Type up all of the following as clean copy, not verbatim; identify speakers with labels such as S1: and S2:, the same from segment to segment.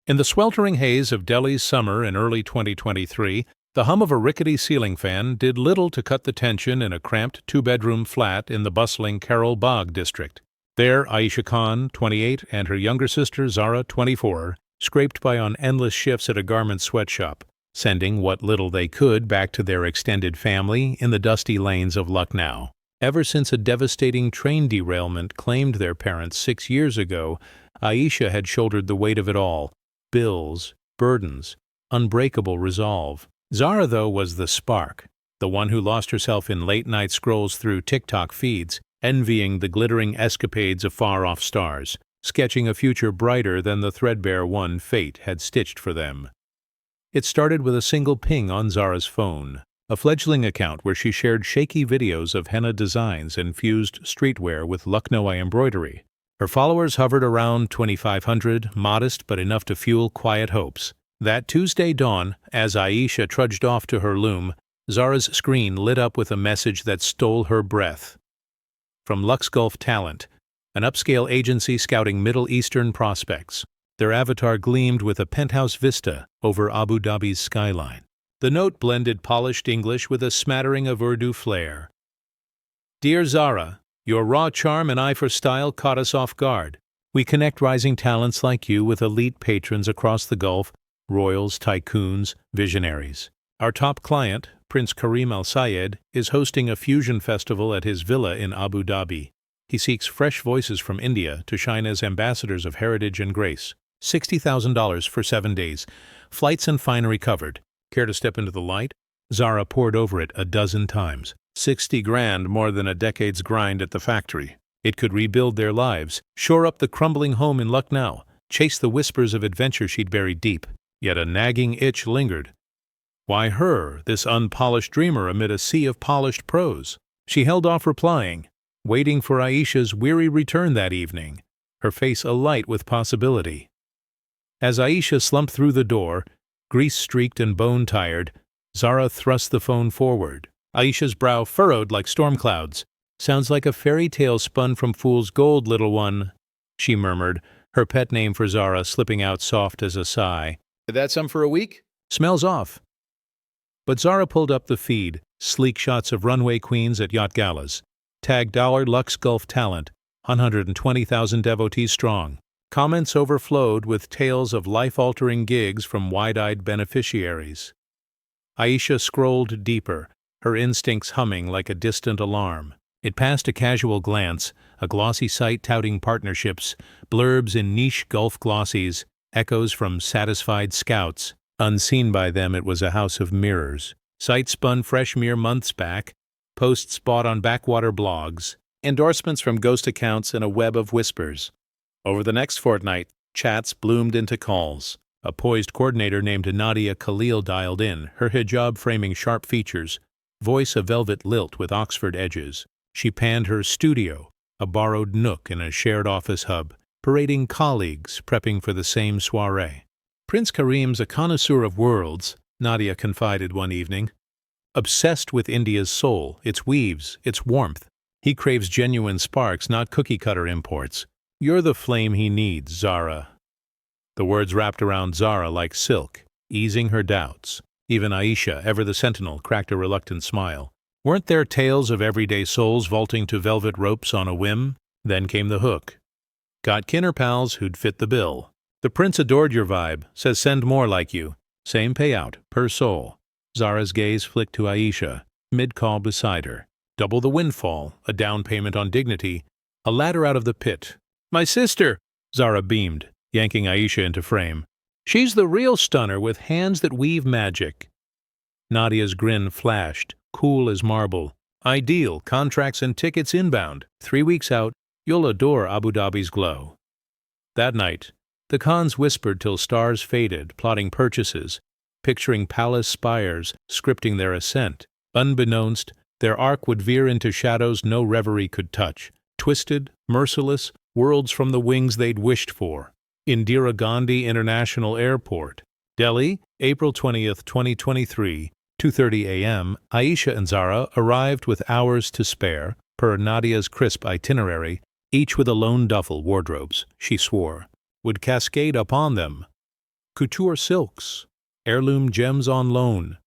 S1: In the sweltering haze of Delhi's summer in early 2023, the hum of a rickety ceiling fan did little to cut the tension in a cramped two-bedroom flat in the bustling Carol Bagh district. There, Aisha Khan, 28, and her younger sister Zara, 24, scraped by on endless shifts at a garment sweatshop, sending what little they could back to their extended family in the dusty lanes of Lucknow. Ever since a devastating train derailment claimed their parents 6 years ago, Aisha had shouldered the weight of it all: bills, burdens, unbreakable resolve. Zara, though, was the spark, the one who lost herself in late-night scrolls through TikTok feeds, envying the glittering escapades of far-off stars, sketching a future brighter than the threadbare one fate had stitched for them. It started with a single ping on Zara's phone, a fledgling account where she shared shaky videos of henna designs and fused streetwear with Lucknowi embroidery. Her followers hovered around 2,500, modest but enough to fuel quiet hopes. That Tuesday dawn, as Aisha trudged off to her loom, Zara's screen lit up with a message that stole her breath. From Lux Gulf Talent, an upscale agency scouting Middle Eastern prospects. Their avatar gleamed with a penthouse vista over Abu Dhabi's skyline. The note blended polished English with a smattering of Urdu flair. Dear Zara, your raw charm and eye for style caught us off guard. We connect rising talents like you with elite patrons across the Gulf, royals, tycoons, visionaries. Our top client, Prince Karim Al Sayed, is hosting a fusion festival at his villa in Abu Dhabi. He seeks fresh voices from India to shine as ambassadors of heritage and grace. $60,000 for 7 days. Flights and finery covered. Care to step into the light? Zara pored over it a dozen times. 60 grand more than a decade's grind at the factory. It could rebuild their lives, shore up the crumbling home in Lucknow, chase the whispers of adventure she'd buried deep. Yet a nagging itch lingered. Why her, this unpolished dreamer amid a sea of polished prose? She held off replying, waiting for Aisha's weary return that evening, her face alight with possibility. As Aisha slumped through the door, grease-streaked and bone-tired, Zara thrust the phone forward. Aisha's brow furrowed like storm clouds. Sounds like a fairy tale spun from fool's gold, little one, she murmured, her pet name for Zara slipping out soft as a sigh. That some for a week? Smells off. But Zara pulled up the feed, sleek shots of runway queens at yacht galas. Tagged $Lux Gulf Talent, 120,000 devotees strong. Comments overflowed with tales of life-altering gigs from wide-eyed beneficiaries. Aisha scrolled deeper, her instincts humming like a distant alarm. It passed a casual glance, a glossy site touting partnerships, blurbs in niche Gulf glossies, echoes from satisfied scouts. Unseen by them, it was a house of mirrors. Sites spun fresh mere months back, posts bought on backwater blogs, endorsements from ghost accounts and a web of whispers. Over the next fortnight, chats bloomed into calls. A poised coordinator named Nadia Khalil dialed in, her hijab framing sharp features, voice a velvet lilt with Oxford edges. She panned her studio, a borrowed nook in a shared office hub, parading colleagues prepping for the same soiree. Prince Karim's a connoisseur of worlds, Nadia confided one evening. Obsessed with India's soul, its weaves, its warmth. He craves genuine sparks, not cookie-cutter imports. You're the flame he needs, Zara. The words wrapped around Zara like silk, easing her doubts. Even Aisha, ever the sentinel, cracked a reluctant smile. Weren't there tales of everyday souls vaulting to velvet ropes on a whim? Then came the hook. Got kin or pals who'd fit the bill. The prince adored your vibe, says send more like you. Same payout, per soul. Zara's gaze flicked to Aisha, mid-call beside her. Double the windfall, a down payment on dignity, a ladder out of the pit. My sister! Zara beamed, yanking Aisha into frame. She's the real stunner with hands that weave magic. Nadia's grin flashed, cool as marble. Ideal, contracts and tickets inbound. 3 weeks out, you'll adore Abu Dhabi's glow. That night, the Khans whispered till stars faded, plotting purchases, picturing palace spires, scripting their ascent. Unbeknownst, their arc would veer into shadows no reverie could touch. Twisted, merciless, worlds from the wings they'd wished for. Indira Gandhi International Airport, Delhi, April 20th, 2023, 2:30 a.m., Aisha and Zara arrived with hours to spare, per Nadia's crisp itinerary, each with a lone duffel. Wardrobes, she swore, would cascade upon them. Couture silks, heirloom gems on loan.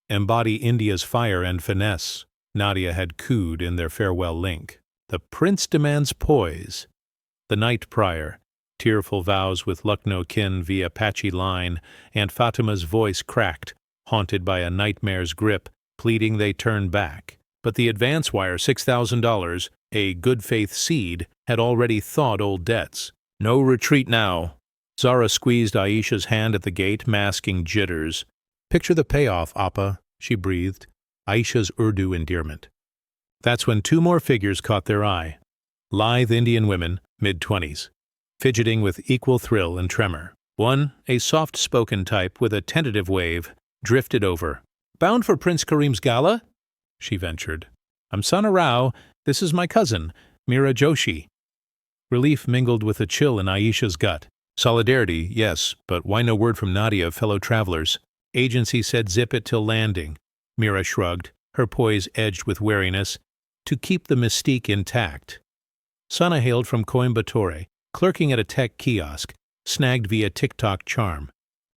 S1: Embody India's fire and finesse, Nadia had cooed in their farewell link. The prince demands poise. The night prior, tearful vows with Lucknow kin via patchy line, Aunt Fatima's voice cracked, haunted by a nightmare's grip, pleading they turn back. But the advance wire, $6,000, a good-faith seed, had already thawed old debts. No retreat now. Zara squeezed Aisha's hand at the gate, masking jitters. "Picture the payoff, Appa," she breathed, Aisha's Urdu endearment. That's when two more figures caught their eye. Lithe Indian women, mid-20s, fidgeting with equal thrill and tremor. One, a soft-spoken type with a tentative wave, drifted over. "Bound for Prince Karim's gala?" she ventured. "I'm Sana Rao. This is my cousin, Meera Joshi." Relief mingled with a chill in Aisha's gut. Solidarity, yes, but why no word from Nadia of fellow travelers? Agency said zip it till landing. Meera shrugged, her poise edged with wariness, to keep the mystique intact. Sana hailed from Coimbatore, clerking at a tech kiosk, snagged via TikTok charm.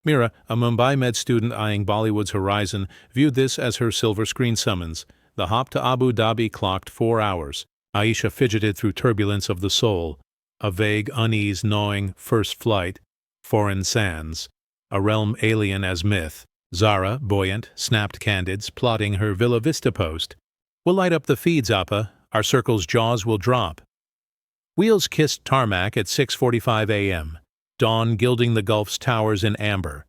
S1: Meera, a Mumbai med student eyeing Bollywood's horizon, viewed this as her silver screen summons. The hop to Abu Dhabi clocked 4 hours. Aisha fidgeted through turbulence of the soul, a vague unease gnawing first flight, foreign sands, a realm alien as myth. Zara, buoyant, snapped candids, plotting her Villa Vista post. "We'll light up the feeds, Appa. Our circle's jaws will drop." Wheels kissed tarmac at 6:45 a.m., dawn gilding the Gulf's towers in amber.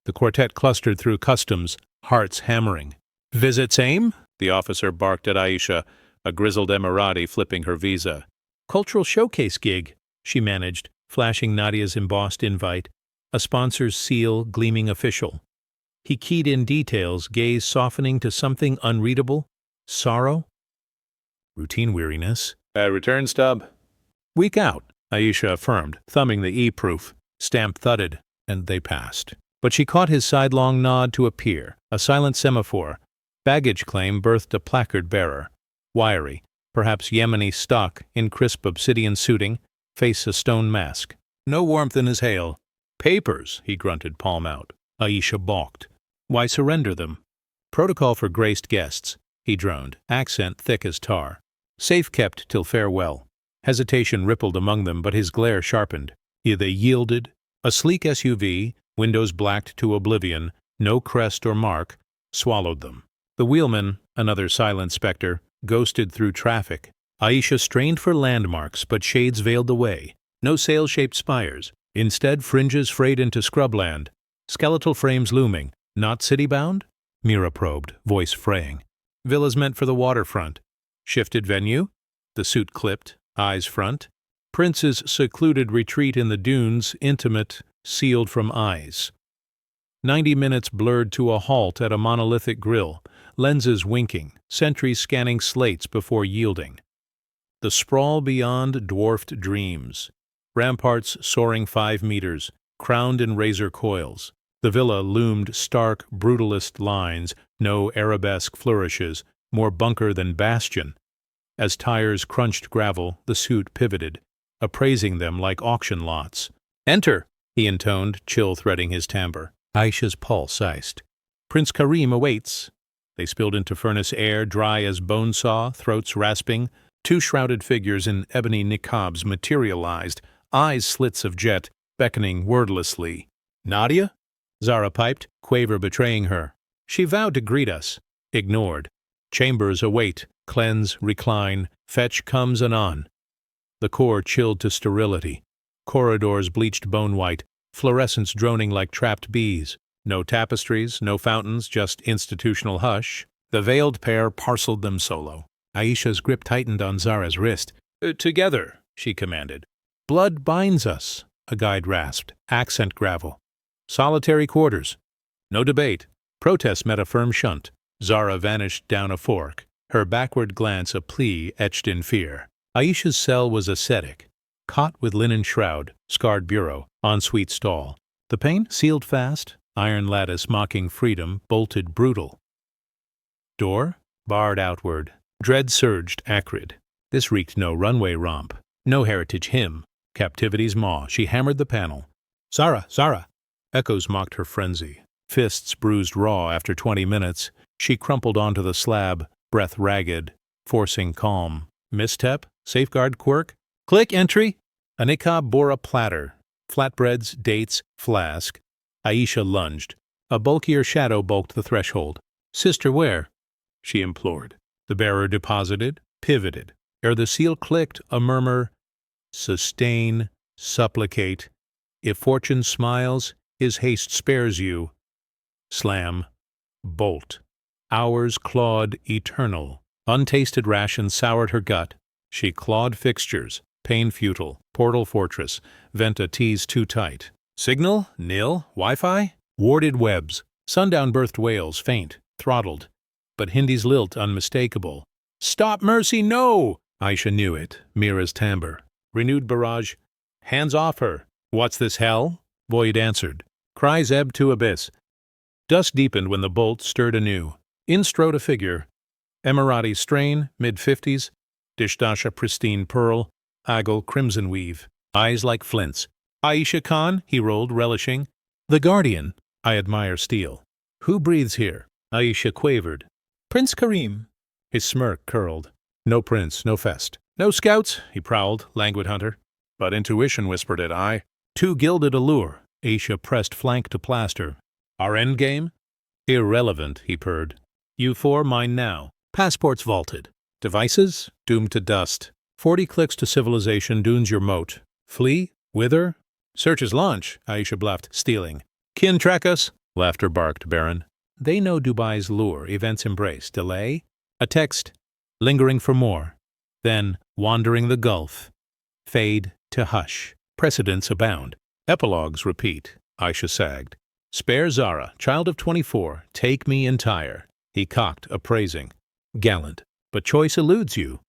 S1: The quartet clustered through customs, hearts hammering. "Visits aim?" the officer barked at Aisha, a grizzled Emirati flipping her visa. "Cultural showcase gig," she managed, flashing Nadia's embossed invite, a sponsor's seal gleaming official. He keyed in details, gaze softening to something unreadable. Sorrow? Routine weariness. "Return stub." "Week out," Aisha affirmed, thumbing the E-proof. Stamp thudded, and they passed. But she caught his sidelong nod to appear, a silent semaphore. Baggage claim birthed a placard bearer. Wiry, perhaps Yemeni stock, in crisp obsidian suiting, face a stone mask. No warmth in his hail. "Papers," he grunted, palm out. Aisha balked. "Why surrender them?" "Protocol for graced guests," he droned, accent thick as tar. "Safe kept till farewell." Hesitation rippled among them, but his glare sharpened. They yielded. A sleek SUV, windows blacked to oblivion, no crest or mark, swallowed them. The wheelman, another silent specter, ghosted through traffic. Aisha strained for landmarks, but shades veiled the way. No sail-shaped spires. Instead, fringes frayed into scrubland. Skeletal frames looming. Not city-bound? Meera probed, voice fraying. "Villas meant for the waterfront." "Shifted venue?" The suit clipped, eyes front. "Prince's secluded retreat in the dunes, intimate, sealed from eyes." 90 minutes blurred to a halt at a monolithic grill, lenses winking, sentries scanning slates before yielding. The sprawl beyond dwarfed dreams. Ramparts soaring 5 meters, crowned in razor coils. The villa loomed stark, brutalist lines, no arabesque flourishes, more bunker than bastion. As tires crunched gravel, the suit pivoted, appraising them like auction lots. "Enter," he intoned, chill threading his timbre. Aisha's pulse iced. "Prince Karim awaits." They spilled into furnace air, dry as bone saw, throats rasping. 2 shrouded figures in ebony niqabs materialized, eyes slits of jet, beckoning wordlessly. "Nadia?" Zara piped, quaver betraying her. She vowed to greet us. Ignored. Chambers await, cleanse, recline, fetch comes anon. The core chilled to sterility. Corridors bleached bone-white, fluorescence droning like trapped bees. No tapestries, no fountains, just institutional hush. The veiled pair parceled them solo. Aisha's grip tightened on Zara's wrist. "Together," she commanded. "Blood binds us," a guide rasped, accent gravel. "Solitary quarters." No debate. Protest met a firm shunt. Zara vanished down a fork, her backward glance a plea etched in fear. Aisha's cell was ascetic. Cot with linen shroud, scarred bureau, ensuite stall. The pane sealed fast, iron lattice mocking freedom, bolted brutal. Door? Barred outward. Dread surged, acrid. This reeked no runway romp. No heritage hymn. Captivity's maw. She hammered the panel. "Zara, Zara!" Echoes mocked her frenzy. Fists bruised raw after 20 minutes. She crumpled onto the slab, breath ragged, forcing calm. Misstep? Safeguard quirk? Click entry! Anika bore a platter. Flatbreads, dates, flask. Aisha lunged. A bulkier shadow bulked the threshold. "Sister, where?" she implored. The bearer deposited, pivoted. Ere the seal clicked, a murmur, "Sustain, supplicate. If fortune smiles, his haste spares you." Slam. Bolt. Hours clawed eternal. Untasted ration soured her gut. She clawed fixtures. Pain futile. Portal fortress. Vent a tease too tight. Signal? Nil? Wi-Fi? Warded webs. Sundown birthed wails, faint, throttled. But Hindi's lilt unmistakable. "Stop, mercy, no!" Aisha knew it. Mira's timbre. Renewed barrage. "Hands off her!" "What's this, hell?" Void answered. Cries ebbed to abyss. Dusk deepened when the bolt stirred anew. In strode a figure. Emirati strain, mid-50s. Dishdasha pristine pearl. Agile crimson weave. Eyes like flints. "Aisha Khan," he rolled, relishing. "The Guardian." "I admire steel." "Who breathes here?" Aisha quavered. "Prince Karim." His smirk curled. "No prince, no fest." "No scouts," he prowled, languid hunter. But intuition whispered it, "I." Too gilded allure. Aisha pressed flank to plaster. "Our endgame?" "Irrelevant," he purred. "You four, mine now." Passports vaulted. Devices? Doomed to dust. 40 clicks to civilization dunes your moat. Flee? Wither? "Search is launch," Aisha bluffed, stealing. "Kin track us?" Laughter barked, barren. They know Dubai's lure, events embrace. Delay? A text, lingering for more. Then, wandering the gulf. Fade to hush. Precedents abound. Epilogues repeat. Aisha sagged. "Spare Zara, child of 24, take me entire." He cocked, appraising. "Gallant, but choice eludes you."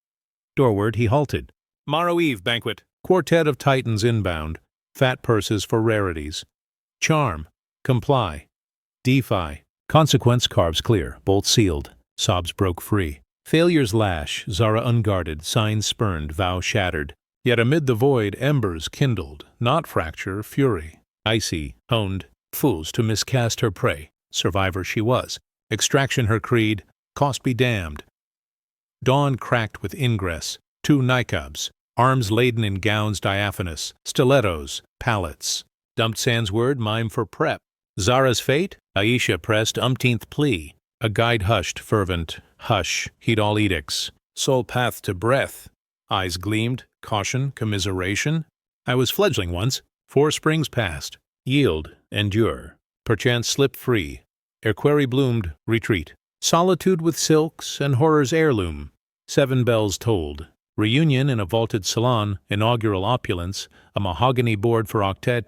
S1: Doorward he halted. "Morrow Eve banquet. Quartet of Titans inbound. Fat purses for rarities. Charm. Comply. Defy. Consequence carves clear. Bolt sealed. Sobs broke free. Failure's lash. Zara unguarded. Signs spurned. Vow shattered. Yet amid the void embers kindled. Not fracture, fury. Icy, honed. Fools to miscast her prey. Survivor she was. Extraction her creed. Cost be damned. Dawn cracked with ingress. 2 niqabs. Arms laden in gowns diaphanous. Stilettos. Pallets. Dumped sans word, mime for prep. Zara's fate? Aisha pressed umpteenth plea. A guide hushed, fervent. Hush, heed all edicts. Sole path to breath. Eyes gleamed. Caution, commiseration. "I was fledgling once. 4 springs past. Yield, endure. Perchance slip free. Ere query bloomed, retreat. Solitude with silks and horror's heirloom. 7 bells tolled. Reunion in a vaulted salon. Inaugural opulence. A mahogany board for octet.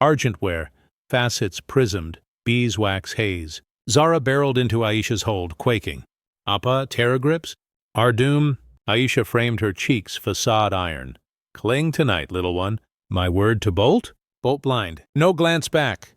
S1: Argentware. Facets prismed. Beeswax haze. Zara barreled into Aisha's hold, quaking. "Appa, terror grips?" "Our doom." Aisha framed her cheeks facade iron. "Cling tonight, little one." "My word to bolt?" "Bolt blind. No glance back."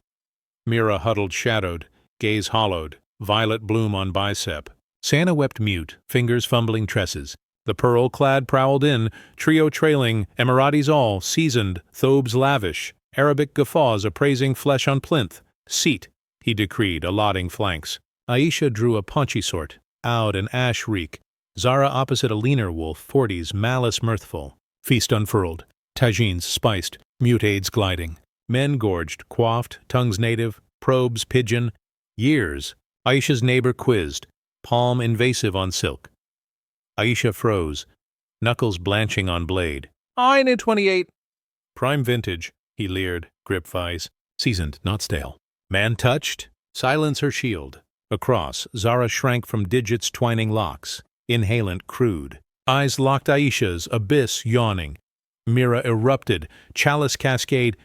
S1: Mira huddled shadowed, gaze hollowed, violet bloom on bicep. Santa wept mute, fingers fumbling tresses. The pearl-clad prowled in, trio trailing, Emiratis all, seasoned, thobes lavish, Arabic guffaws appraising flesh on plinth. "Seat," he decreed, allotting flanks. Aisha drew a paunchy sort, oud and ash reek. Zara opposite a leaner wolf, 40s, malice mirthful. Feast unfurled. Tagines spiced, mute aids gliding. Men gorged, quaffed, tongues native, probes pigeon. Years. Aisha's neighbor quizzed, palm invasive on silk. Aisha froze, knuckles blanching on blade. "I knew 28. "Prime vintage," he leered, grip vise. Seasoned, not stale. Man touched? Silence her shield. Across, Zara shrank from digits twining locks. Inhalant crude. Eyes locked Aisha's, abyss yawning. Mira erupted, chalice cascade.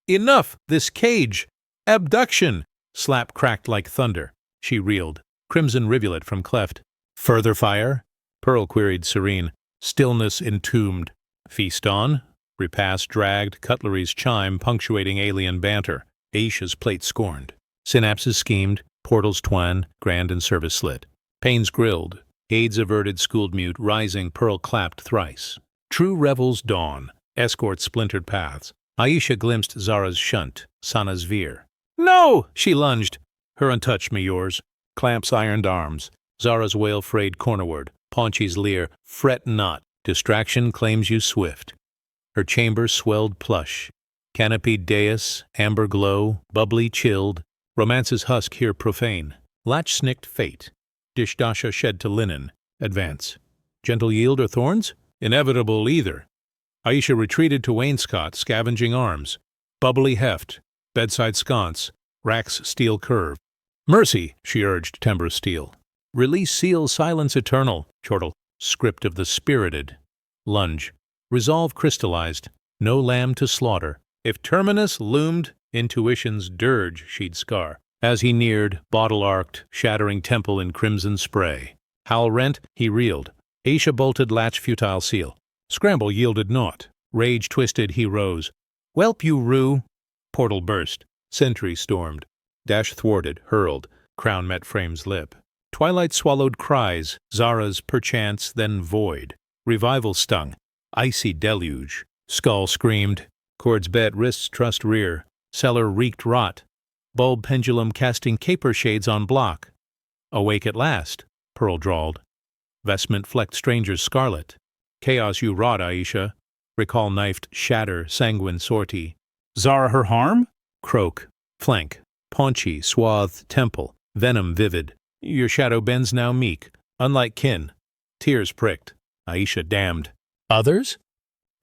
S1: "Enough! This cage! Abduction!" Slap cracked like thunder. She reeled, crimson rivulet from cleft. "Further fire?" Pearl queried serene. Stillness entombed. Feast on? Repast dragged, cutlery's chime punctuating alien banter. Aisha's plate scorned. Synapses schemed, portals twan, grand and service slit. Pains grilled, aids averted, schooled mute, rising, pearl clapped thrice. True revels dawn, escort splintered paths. Aisha glimpsed Zara's shunt, Sana's veer. No! She lunged. Her untouched me yours. Clamps ironed arms. Zara's wail frayed cornerward. Paunchy's leer, fret not. Distraction claims you swift. Her chamber swelled plush. Canopied dais, amber glow, bubbly chilled. Romance's husk here profane. Latch snicked fate. Dish dasha shed to linen. Advance. Gentle yield or thorns? Inevitable either. Aisha retreated to wainscot, scavenging arms. Bubbly heft. Bedside sconce. Rack's steel curve. Mercy, she urged, timber steel. Release seal silence eternal. Chortle. Script of the spirited. Lunge. Resolve crystallized. No lamb to slaughter. If terminus loomed, intuition's dirge she'd scar. As he neared, bottle arced, shattering temple in crimson spray. Howl rent, he reeled. Aisha bolted latch futile seal. Scramble yielded naught. Rage twisted, he rose. Whelp you rue. Portal burst. Sentry stormed. Dash thwarted, hurled. Crown met frame's lip. Twilight swallowed cries. Zara's perchance, then void. Revival stung. Icy deluge. Skull screamed. Cords bet, wrists trussed rear. Cellar reeked rot. Bulb pendulum casting caper shades on block. Awake at last, Pearl drawled. Vestment flecked stranger's scarlet. Chaos you wrought, Aisha. Recall knifed shatter, sanguine sortie. Zara her harm? Croak. Flank. Paunchy, swathed temple. Venom vivid. Your shadow bends now meek. Unlike kin. Tears pricked. Aisha damned. Others?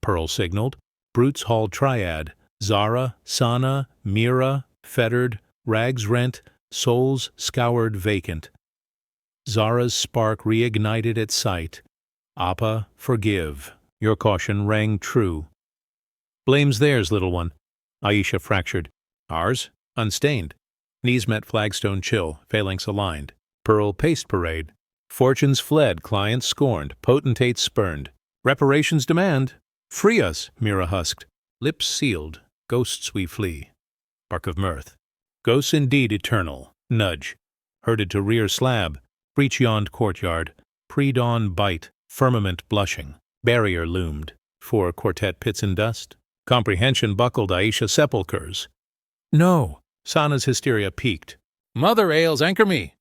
S1: Pearl signaled. Brutes hauled triad. Zara, Sana, Mira, fettered, rags rent, souls scoured vacant. Zara's spark reignited at sight. Appa, forgive. Your caution rang true. Blame's theirs, little one. Aisha fractured. Ours? Unstained. Knees met flagstone chill, phalanx aligned. Pearl paced parade. Fortunes fled, clients scorned, potentates spurned. Reparations demand. Free us, Mira husked. Lips sealed. Ghosts we flee. Bark of mirth. Ghosts indeed eternal. Nudge. Herded to rear slab. Breach yond courtyard. Pre-dawn bite. Firmament blushing. Barrier loomed. 4 quartet pits in dust. Comprehension buckled Aisha sepulchres. No. Sana's hysteria peaked. Mother ails, anchor me.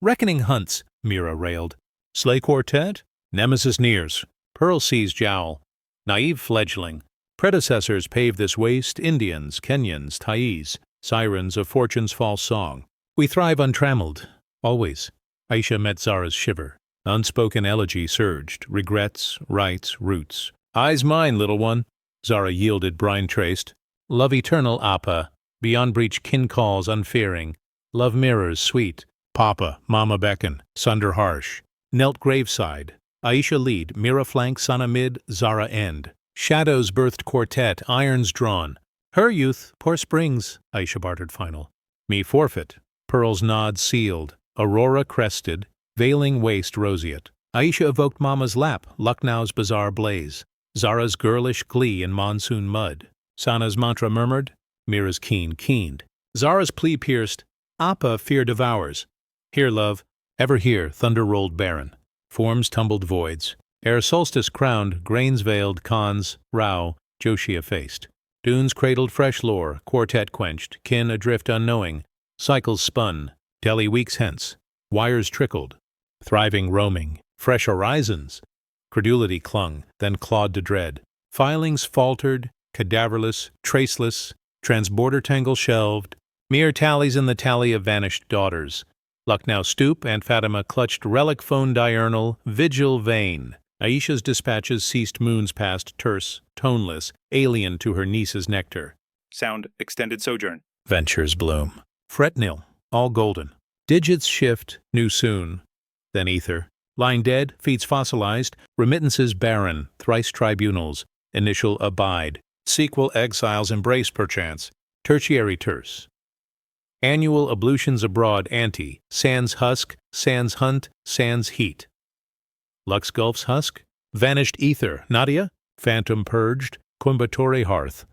S1: Reckoning hunts, Mira railed. Slay quartet? Nemesis nears. Pearl sees jowl. Naive fledgling. Predecessors pave this waste, Indians, Kenyans, Thais, sirens of fortune's false song. We thrive untrammeled. Always. Aisha met Zara's shiver. Unspoken elegy surged. Regrets, rights, roots. Eyes mine, little one. Zara yielded, brine traced. Love eternal, Appa. Beyond breach kin calls unfearing. Love mirrors, sweet. Papa, Mama beckon. Sunder harsh. Knelt graveside. Aisha lead, Mira flank, Sana mid, Zara end. Shadows birthed quartet, irons drawn. Her youth, poor springs, Aisha bartered final. Me forfeit. Pearl's nod sealed. Aurora crested. Veiling waist roseate. Aisha evoked Mama's lap, Lucknow's bizarre blaze. Zara's girlish glee in monsoon mud. Sana's mantra murmured. Mira's keened. Zara's plea pierced. Appa fear devours. Here, love. Ever here, thunder rolled barren. Forms tumbled voids. Ere solstice crowned, grains veiled, cons, Rao, Joshi effaced. Dunes cradled fresh lore, quartet quenched, kin adrift unknowing. Cycles spun. Delhi weeks hence. Wires trickled. Thriving roaming. Fresh horizons. Credulity clung, then clawed to dread. Filings faltered, cadaverless, traceless. Transborder tangle shelved. Mere tallies in the tally of vanished daughters. Lucknow stoop, Aunt Fatima clutched relic phone diurnal, vigil vain. Aisha's dispatches ceased moons past, terse, toneless, alien to her niece's nectar.
S2: Sound extended sojourn.
S1: Ventures bloom. Fret nil, all golden. Digits shift, new soon. Then ether. Lying dead, feeds fossilized, remittances barren, thrice tribunals. Initial abide. Sequel exiles embrace perchance. Tertiary terse. Annual ablutions abroad ante, sans husk, sans hunt, sans heat. Lux Gulf's husk, vanished ether, Nadia, phantom purged, Coimbatore hearth.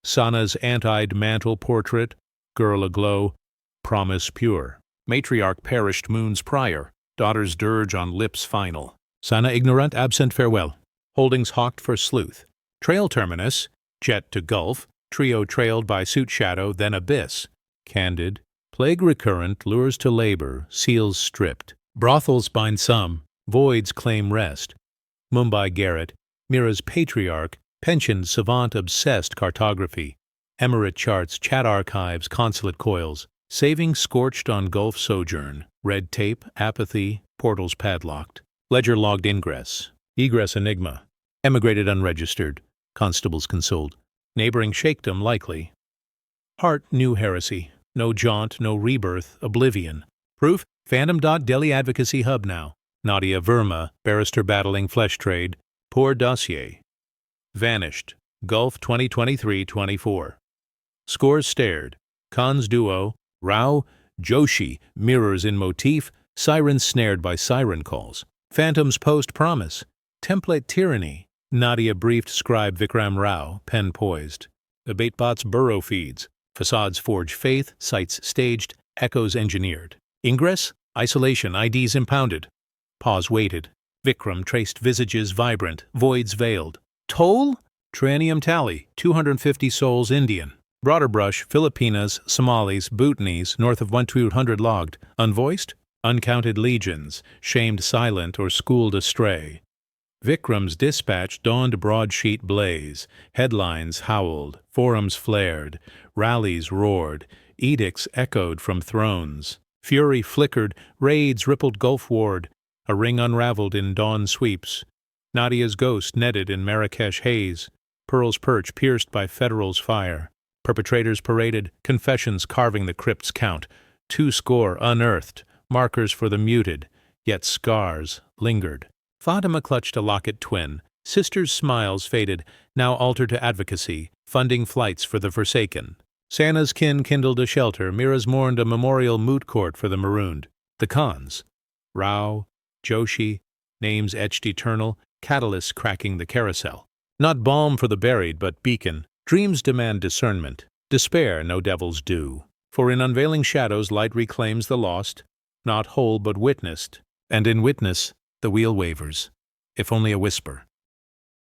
S1: Sana's ant-eyed mantle portrait, girl aglow, promise pure. Matriarch perished moons prior, daughter's dirge on lips final. Sana ignorant, absent farewell. Holdings hawked for sleuth. Trail terminus, jet to gulf, trio trailed by suit shadow, then abyss. Candid. Plague recurrent, lures to labor, seals stripped. Brothels bind some, voids claim rest. Mumbai Garrett. Mira's patriarch, pensioned savant obsessed cartography. Emirate charts, chat archives, consulate coils. Saving scorched on Gulf sojourn. Red tape, apathy, portals padlocked. Ledger logged ingress. Egress enigma. Emigrated unregistered. Constables consoled. Neighboring Sheikhdom likely. Heart new heresy. No jaunt, no rebirth, oblivion. Proof? Phantom.Delhi Advocacy Hub now. Nadia Verma, barrister battling flesh trade. Poor dossier. Vanished. Gulf 2023-24. Scores stared. Khan's duo. Rao, Joshi, mirrors in motif. Sirens snared by siren calls. Phantoms post promise. Template tyranny. Nadia briefed scribe Vikram Rao, pen poised. Abatebots burrow feeds. Facades forge faith, sites staged, echoes engineered. Ingress, isolation, IDs impounded. Pause waited. Vikram traced visages vibrant, voids veiled. Toll? Tranium tally, 250 souls Indian. Broader brush, Filipinas, Somalis, Bhutanese, north of 1,200 logged. Unvoiced? Uncounted legions, shamed silent or schooled astray. Vikram's dispatch dawned broadsheet blaze. Headlines howled, forums flared, rallies roared, edicts echoed from thrones. Fury flickered, raids rippled Gulf ward. A ring unraveled in dawn sweeps. Nadia's ghost netted in Marrakesh haze. Pearl's perch pierced by Federal's fire. Perpetrators paraded, confessions carving the crypt's count. 2 unearthed, markers for the muted, yet scars lingered. Fatima clutched a locket twin. Sisters' smiles faded, now altered to advocacy, funding flights for the forsaken. Sana's kin kindled a shelter. Mira's mourned a memorial moot court for the marooned. The Khans. Rao, Joshi, names etched eternal, catalysts cracking the carousel. Not balm for the buried, but beacon. Dreams demand discernment. Despair no devils do. For in unveiling shadows light reclaims the lost, not whole but witnessed. And in witness, the wheel wavers, if only a whisper.